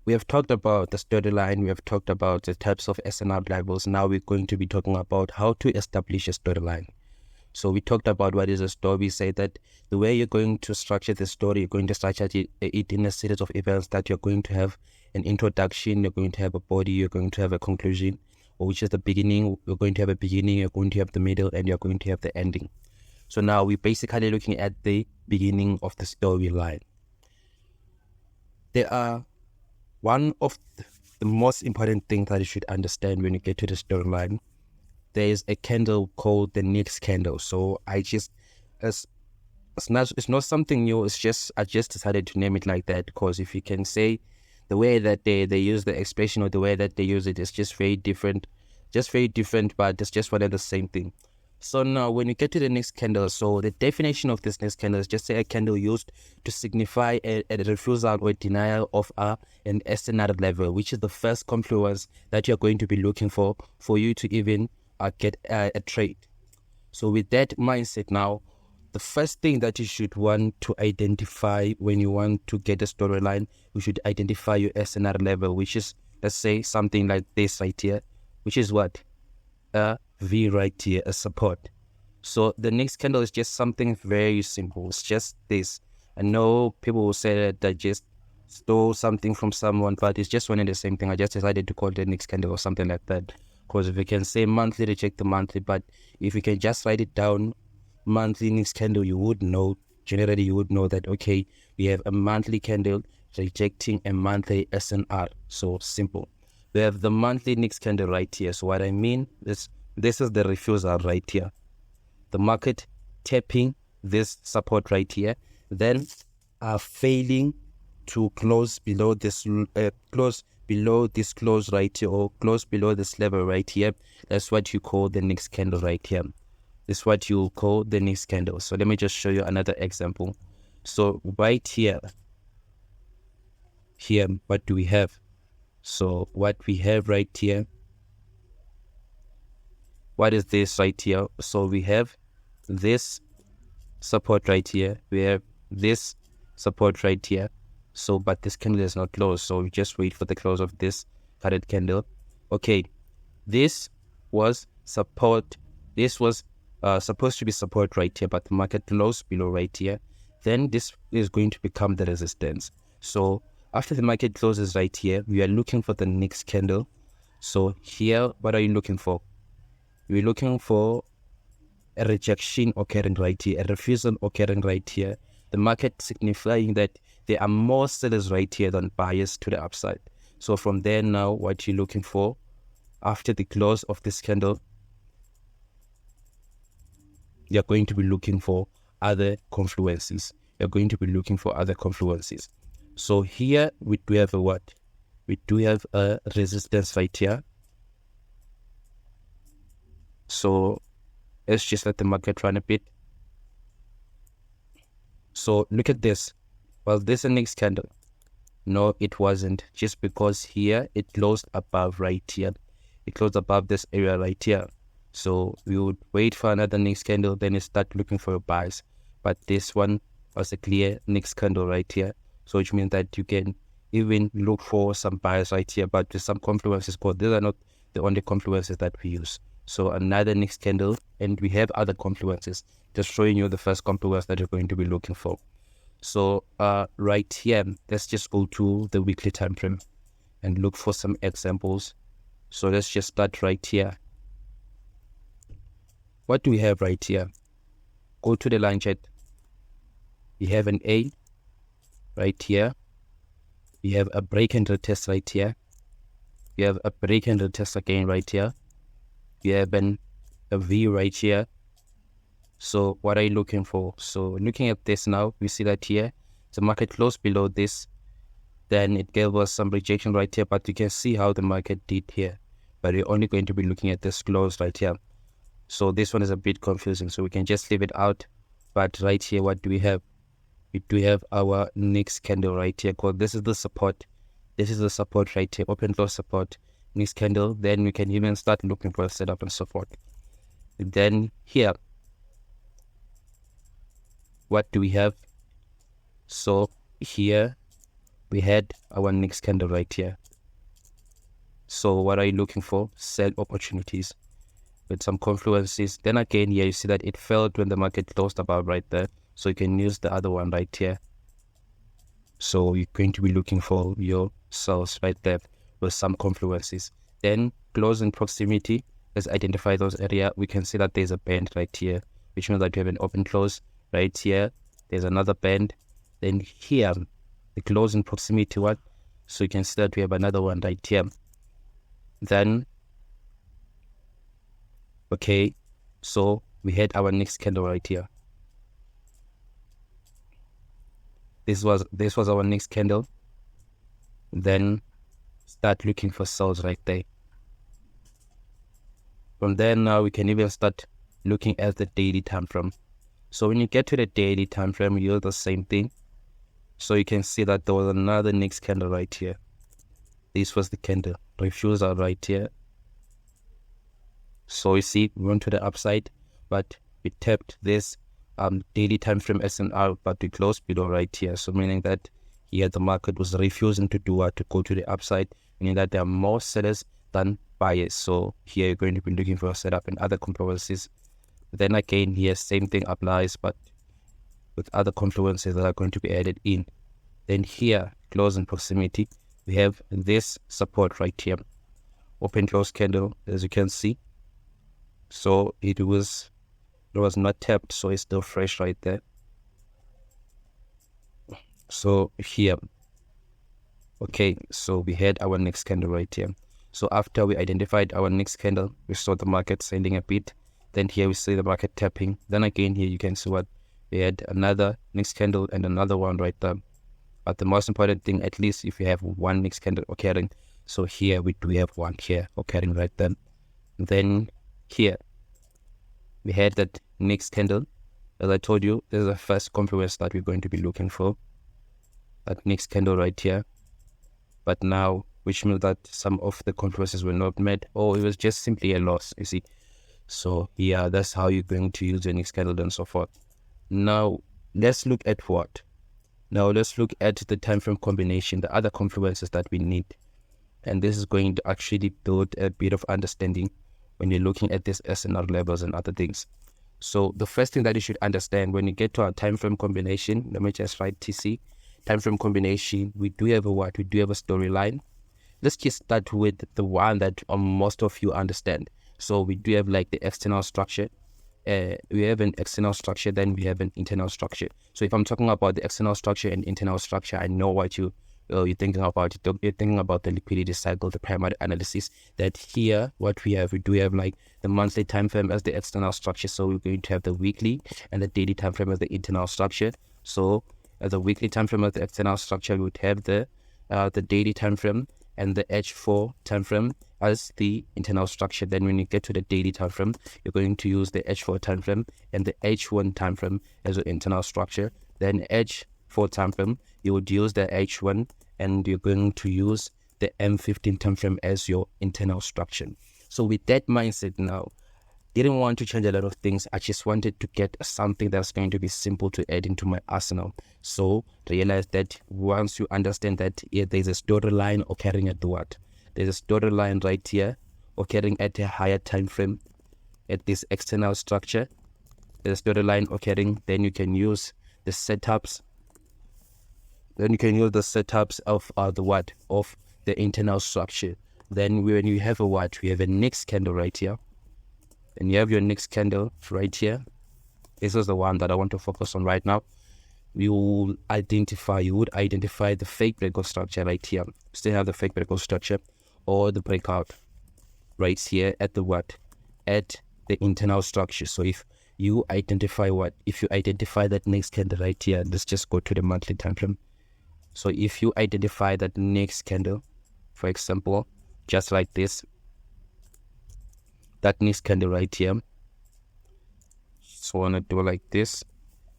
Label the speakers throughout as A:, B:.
A: We have talked about the storyline. We have talked about the types of SNR levels. Now we're going to be talking about how to establish a storyline. So we talked about what is a story. We say that the way you're going to structure the story, you're going to structure it in a series of events that you're going to have an introduction, you're going to have a body, you're going to have a conclusion, or which is the beginning. You're going to have a beginning, you're going to have the middle, and you're going to have the ending. So now we're basically looking at the beginning of the storyline. There are one of the most important things that you should understand when you get to the storyline. There is a candle called the next candle. So it's not something new. I just decided to name it like that because if you can say the way that they use the expression or the way that they use it is just very different, but it's just one and the same thing. So now when you get to the next candle, so the definition of this next candle is just a candle used to signify a refusal or denial of an SNR level, which is the first confluence that you're going to be looking for you to even get a trade. So with that mindset now, the first thing that you should want to identify when you want to get a storyline, you should identify your SNR level, which is, let's say, something like this right here, which is what? A V right here, a support. So the next candle is just something very simple. It's just this. I know people will say that I just stole something from someone, but it's just one and the same thing. I just decided to call it the next candle or something like that. Because if you can say monthly, reject the monthly, but if you can just write it down, monthly next candle, you would know, generally you would know that, okay, we have a monthly candle rejecting a monthly SNR. So simple. We have the monthly next candle right here. So what I mean is, this is the refusal right here. The market tapping this support right here, then failing to close below this close right here, or close below this level right here. That's what you call the next candle right here. This is what you call the next candle. So let me just show you another example. So right here, what do we have? So what we have right here, what is this right here? So we have this support right here. We have this support right here. So, but this candle is not closed. So we just wait for the close of this current candle. Okay, this was support. This was supposed to be support right here, but the market closed below right here. Then this is going to become the resistance. So after the market closes right here, we are looking for the next candle. So here, what are you looking for? We're looking for a rejection occurring right here, a refusal occurring right here. The market signifying that there are more sellers right here than buyers to the upside. So from there now, what you're looking for after the close of this candle, you're going to be looking for other confluences. So here we do have a what? We do have a resistance right here. So let's just let the market run a bit. So look at this. Well, this is the next candle. No, it wasn't. Just because here it closed above right here. It closed above this area right here. So we would wait for another next candle, then you start looking for your buys. But this one was a clear next candle right here. So which means that you can even look for some buys right here, but with some confluences, because these are not the only confluences that we use. So another next candle, and we have other confluences, just showing you the first confluence that you're going to be looking for. So right here, let's just go to the weekly time frame and look for some examples. So let's just start right here. What do we have right here? Go to the line chart. We have an A right here. We have a break and retest right here. We have a break and retest again right here. We have a V right here. So what are you looking for? So looking at this now, we see that here the market closed below this. Then it gave us some rejection right here, but you can see how the market did here. But we're only going to be looking at this close right here. So this one is a bit confusing, so we can just leave it out. But right here, what do we have? We do have our next candle right here, because this is the support. This is the support right here, open close support, next candle. Then we can even start looking for a setup and so forth. And then here, what do we have? So here we had our next candle right here. So what are you looking for? Sell opportunities with some confluences. Then again here, you see that it failed when the market closed above right there. So you can use the other one right here. So you're going to be looking for your sells right there with some confluences. Then close in proximity. Let's identify those area. We can see that there's a band right here, which means that you have an open close right here. There's another band. Then here, the close in proximity one. So you can see that we have another one right here. Then, okay, so we had our next candle right here. This was our next candle. Then start looking for sells right there. From there now we can even start looking at the daily time frame. So when you get to the daily time frame, you do the same thing. So you can see that there was another next candle right here. This was the candle refusal right here. So you see, we went to the upside, but we tapped this daily time frame SNR, but we closed below right here. So meaning that here the market was refusing to do what, to go to the upside, meaning that there are more sellers than buyers. So here you're going to be looking for a setup and other confluences. Then again here same thing applies, but with other confluences that are going to be added in. Then here close in proximity, we have this support right here, open close candle, as you can see. So it was not tapped, so it's still fresh right there. So here, okay, so we had our next candle right here. So after we identified our next candle, we saw the market sending a bit. Then here we see the market tapping. Then again here you can see what we had, another next candle and another one right there. But the most important thing, at least if you have one next candle occurring, so here we do have one here occurring right then. Then here we had that next candle. As I told you, this is the first confluence that we're going to be looking for, that next candle right here. But now, which means that some of the confluences were not met, or it was just simply a loss, you see. So yeah, that's how you're going to use your next candle and so forth. Now let's look at what? Now let's look at the time frame combination, the other confluences that we need. And this is going to actually build a bit of understanding when you're looking at this SNR levels and other things. So the first thing that you should understand when you get to our time frame combination, let me just write TC, time frame combination, we do have a what? We do have a storyline. Let's just start with the one that most of you understand. So we do have like the external structure. We have an external structure, then we have an internal structure. So if I'm talking about the external structure and internal structure, I know what you're thinking about. You're thinking about the liquidity cycle, the primary analysis. That here, what we do have like the monthly time frame as the external structure. So we're going to have the weekly and the daily time frame as the internal structure. So as the weekly time frame as the external structure, we would have the daily time frame and the H4 time frame as the internal structure. Then when you get to the daily time frame, you're going to use the H4 time frame and the H1 time frame as the internal structure. Then H4 time frame, you would use the H1 and you're going to use the M15 time frame as your internal structure. So with that mindset now, didn't want to change a lot of things. I just wanted to get something that's going to be simple to add into my arsenal. So realize that once you understand that there's a storyline occurring at the what? There's a storyline right here occurring at a higher time frame at this external structure. There's a storyline occurring, then you can use the setups. Then you can use the setups of the what? Of the internal structure. Then when you have a what? We have a next candle right here. And you have your next candle right here. This is the one that I want to focus on right now. You would identify the fake breakout structure right here. Still have the fake breakout structure or the breakout right here at the what? At the internal structure. So if you identify what? If you identify that next candle right here, let's just go to the monthly time frame. So if you identify that next candle, for example, just like this, that next candle right here. So I want to do like this.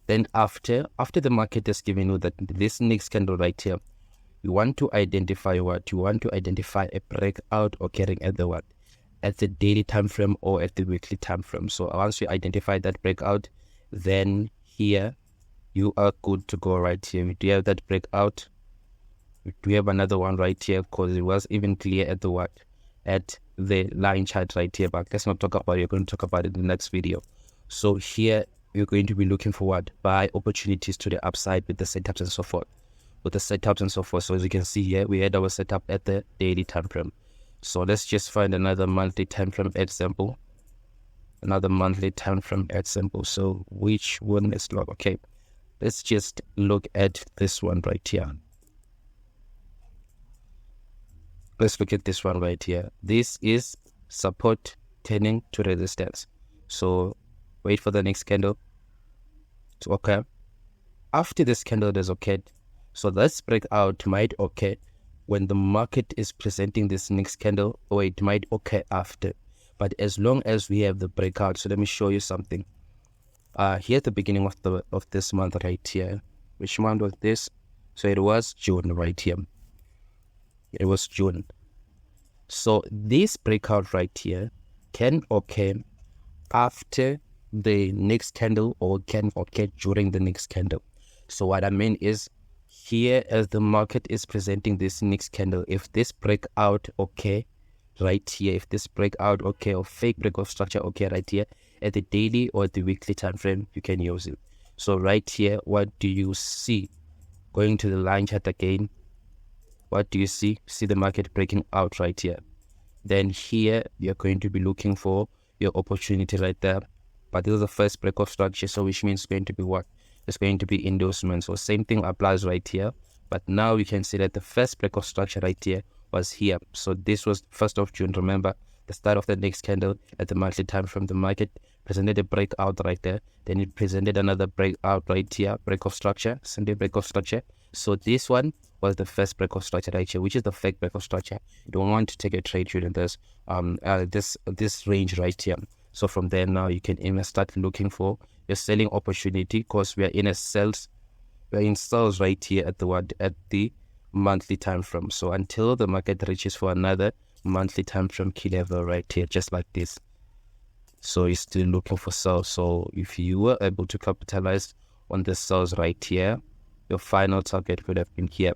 A: Then after the market has given you that this next candle right here, you want to identify what? You want to identify a breakout occurring at the what? At the daily time frame or at the weekly time frame. So once you identify that breakout, then here you are good to go right here. We do have that breakout. We have another one right here because it was even clear at the what? At the line chart right here, but let's not talk about it. We're going to talk about it in the next video. So here we're going to be looking for what? Buy opportunities to the upside with the setups and so forth. So as you can see here, we had our setup at the daily time frame. So let's just find another monthly time frame example. So which one is not okay? Let's just look at this one right here. Let's look at this one right here. This is support turning to resistance. So wait for the next candle to occur. After this candle has occurred, so this breakout might occur when the market is presenting this next candle, or it might occur after. But as long as we have the breakout, so let me show you something. Here at the beginning of this month right here, which month was this? So it was June right here. It was June. So this breakout right here can occur after the next candle or can occur during the next candle. So what I mean is, here as the market is presenting this next candle, if this breakout occur right here, if this breakout occur or fake break of structure occur right here at the daily or the weekly time frame, you can use it. So right here, what do you see? Going to the line chart again, what do you see? See the market breaking out right here. Then here you're going to be looking for your opportunity right there. But this is the first break of structure, so which means it's going to be what? It's going to be endorsement. So same thing applies right here. But now we can see that the first break of structure right here was here. So this was 1st of June. Remember, the start of the next candle at the monthly time from the market presented a breakout right there. Then it presented another breakout right here, break of structure, Sunday break of structure. So this one was the first break of structure right here, which is the fake break of structure. You don't want to take a trade during this this range right here. So from there now you can even start looking for your selling opportunity, because we are in sales right here at the monthly time frame. So until the market reaches for another monthly time frame key level right here, just like this. So you're still looking for sales. So if you were able to capitalize on the sales right here, your final target would have been here.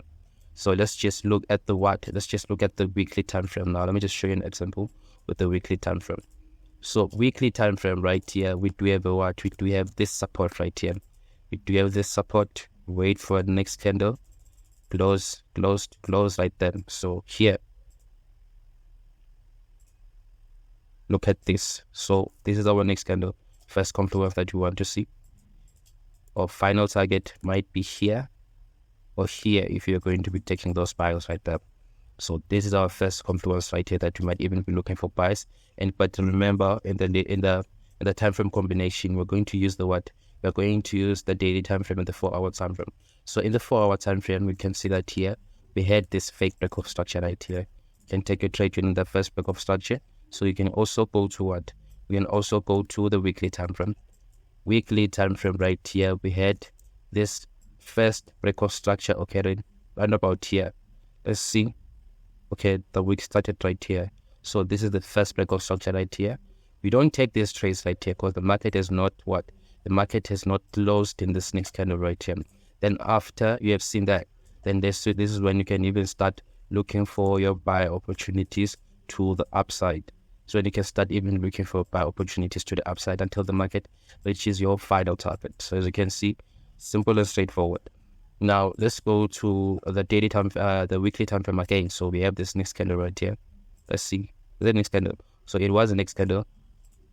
A: So let's just look at the Let's just look at the weekly time frame now. Let me just show you an example with the weekly time frame. So weekly time frame right here, we do have we do have this support right here. We do have this support. Wait for the next candle. Close right there. So here, look at this. So this is our next candle. First confluence that you want to see. Our final target might be here or here if you're going to be taking those buys right there. So this is our first confluence right here that you might even be looking for buys. But remember, in the time frame combination, we're going to use we're going to use the daily time frame and the 4-hour time frame. So in the 4-hour time frame, we can see that here we had this fake break of structure right here. You can take a trade during the first break of structure. So you can also go to We can also go to the weekly time frame. Weekly time frame right here, we had this first break of structure occurring right about here. Let's see. Okay, the week started right here. So this is the first break of structure right here. We don't take these trades right here because the market is not the market has not closed in this next candle right here. Then after you have seen that, then this is when you can even start looking for your buy opportunities to the upside. So you can start even looking for buy opportunities to the upside until the market reaches your final target. So as you can see, simple and straightforward. Now let's go to the daily time, the weekly time frame again. So we have this next candle right here. Let's see the next candle. So it was the next candle.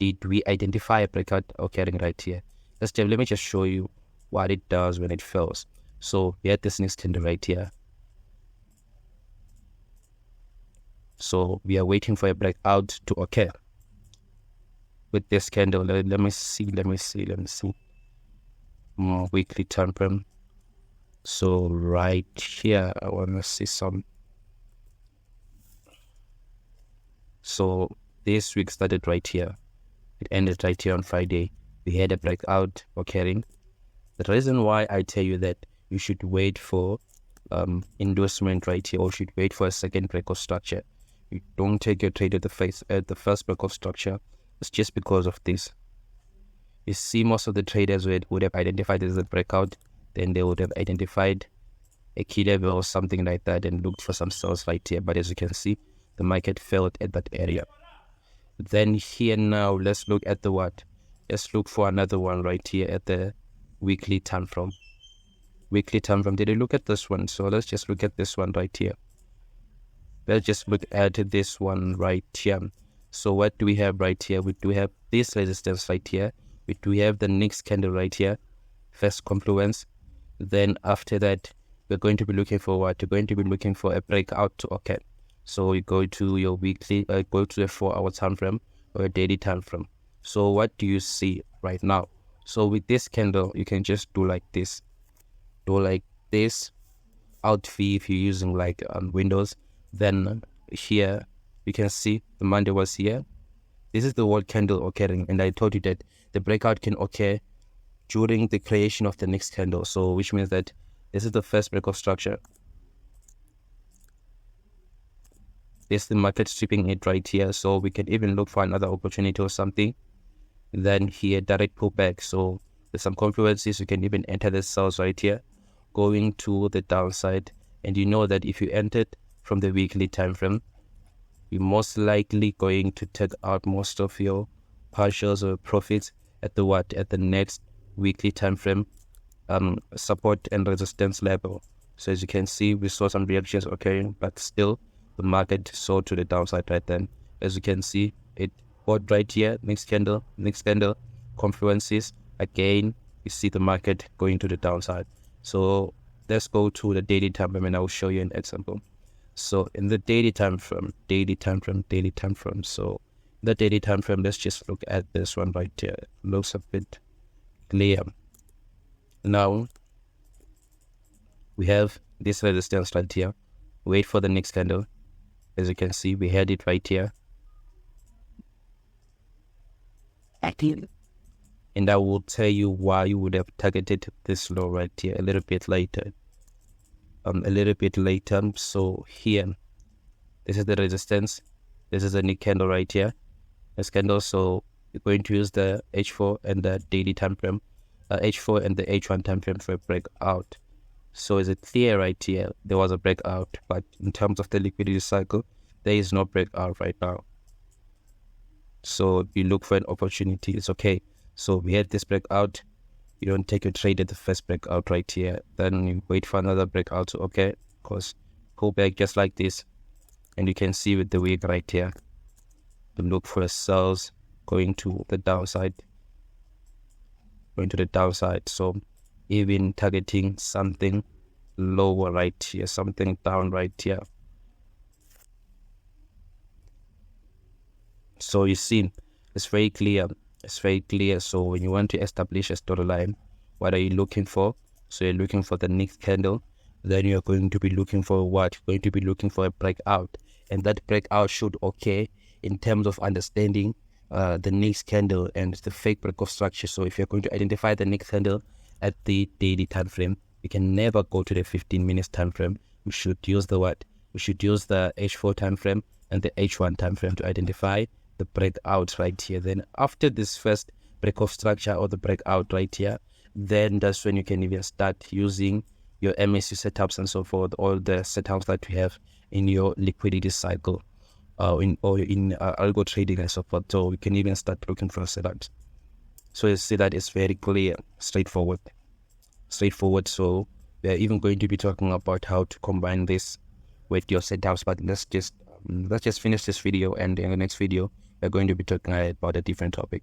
A: Did we identify a breakout occurring right here? Let me just show you what it does when it fails. So we had this next candle right here. So we are waiting for a breakout to occur with this candle. Let me see. Weekly time frame. So right here, I want to see some. So this week started right here. It ended right here on Friday. We had a breakout occurring. The reason why I tell you that you should wait for endorsement right here, or should wait for a second break of structure. You don't take your trade at the first break of structure. It's just because of this. You see, most of the traders would have identified this as a breakout. Then they would have identified a key level or something like that and looked for some sales right here. But as you can see, the market failed at that area. Then here now, let's look at the what? Let's look for another one right here at the weekly time frame. Weekly time frame. Did you look at this one? So let's just look at this one right here. Let's just look at this one right here. So what do we have right here? We do have this resistance right here. We do have the next candle right here. First confluence. Then after that, we're going to be looking for what? We're going to be looking for a breakout to occur. So you go to your weekly, go to a 4-hour time frame or a daily time frame. So what do you see right now? So with this candle, you can just do like this. Do like this. Alt V if you're using like Windows. Then here you can see the Monday was here. This is the word candle occurring, and I told you that the breakout can occur during the creation of the next candle. So which means that this is the first break of structure. This is the market stripping it right here. So we can even look for another opportunity or something. Then here direct pullback. So there's some confluences. You can even enter the cells right here, going to the downside. And you know that if you entered from the weekly time frame, you're most likely going to take out most of your partials or profits at the what? At the next weekly time frame support and resistance level. So as you can see, we saw some reactions occurring, but still the market sold to the downside right then. As you can see, it bought right here, next candle, confluences. Again, you see the market going to the downside. So let's go to the daily time frame and I will show you an example. So in the daily time frame. So the daily time frame, let's just look at this one right here. It looks a bit clear. Now we have this resistance right here. Wait for the next candle. As you can see, we had it right here. And I will tell you why you would have targeted this low right here a little bit later. So here, this is the resistance. This is a new candle right here. This candle. So we're going to use the H4 and the daily time frame, H4 and the H1 time frame for a breakout. So is it clear right here? There was a breakout, but in terms of the liquidity cycle, there is no breakout right now. So if you look for an opportunity, it's okay. So we had this breakout. You don't take your trade at the first breakout right here. Then you wait for another breakout to okay, because pull back just like this. And you can see with the wick right here, to look for sales going to the downside. So even targeting something lower right here, something down right here. So you see, it's very clear. So when you want to establish a storyline, what are you looking for? So you're looking for the next candle. Then you're going to be looking for what? You're going to be looking for a breakout. And that breakout should occur in terms of understanding the next candle and the fake break of structure. So if you're going to identify the next candle at the daily time frame, you can never go to the 15 minutes time frame. We should use the what? We should use the H4 time frame and the H1 time frame to identify the breakout right here. Then after this first break of structure or the breakout right here, then that's when you can even start using your MACD setups and so forth, all the setups that you have in your liquidity cycle in algo trading and so forth. So you can even start looking for setups. So you see that it's very clear, straightforward. So we are even going to be talking about how to combine this with your setups, but let's just finish this video, and in the next video we're going to be talking about a different topic.